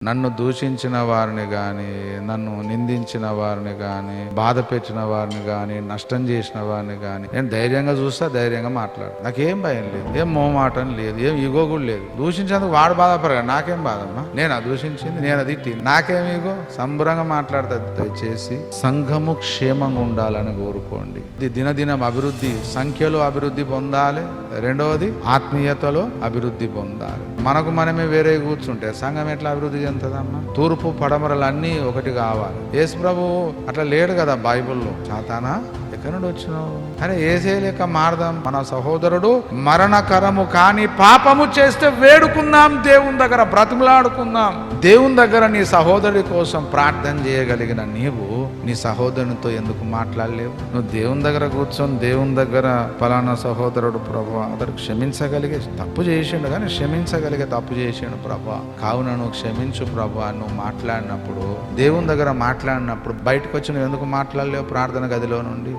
నన్ను దూషించిన వారిని గాని, నన్ను నిందించిన వారిని గాని, బాధ పెట్టిన వారిని గాని, నష్టం చేసిన వారిని గాని నేను ధైర్యంగా చూస్తా, ధైర్యంగా మాట్లాడు. నాకేం భయం లేదు, ఏం మోమాటం లేదు, ఏం ఈగో కూడా లేదు. దూషించేందుకు వాడు బాధపడగా నాకేం బాధమ్మా? నేను దూషించింది, నేను అది నాకేం ఈగో? సంబరంగా మాట్లాడతా. దయచేసి సంఘము క్షేమంగా ఉండాలని కోరుకోండి. ఇది దినదినం అభివృద్ధి, సంఖ్యలో అభివృద్ధి పొందాలి. రెండవది ఆత్మీయతలో అభివృద్ధి పొందాలి. మనకు మనమే వేరే కూర్చుంటే సంఘం ఎట్లా అభివృద్ధి చెందుతుందమ్మా? తూర్పు పడమరలన్నీ ఒకటి కావాలి. యేసు ప్రభు అట్లా లేడు కదా బైబిల్లో. సాతానా ఎక్కడి నుండి వచ్చినావు? అరే ఏసే లెక్క మారదాం. మన సహోదరుడు మరణకరము కాని పాపము చేస్తే వేడుకుందాం, దేవుని దగ్గర బ్రతిమలాడుకుందాం. దేవుని దగ్గర నీ సహోదరుడి కోసం ప్రార్థన చేయగలిగిన నీవు నీ సహోదరునితో ఎందుకు మాట్లాడలేవు? నువ్వు దేవుని దగ్గర కూర్చొని దేవుని దగ్గర ఫలానా సహోదరుడు ప్రభా అతడు క్షమించగలిగే తప్పు చేసిండు, కానీ క్షమించగలిగే తప్పు చేసిండు ప్రభా, కావున నువ్వు క్షమించు ప్రభా. నువ్వు మాట్లాడినప్పుడు, దేవుని దగ్గర మాట్లాడినప్పుడు బయటకు వచ్చి నువ్వు ఎందుకు మాట్లాడలేవు ప్రార్థన గదిలో నుండి?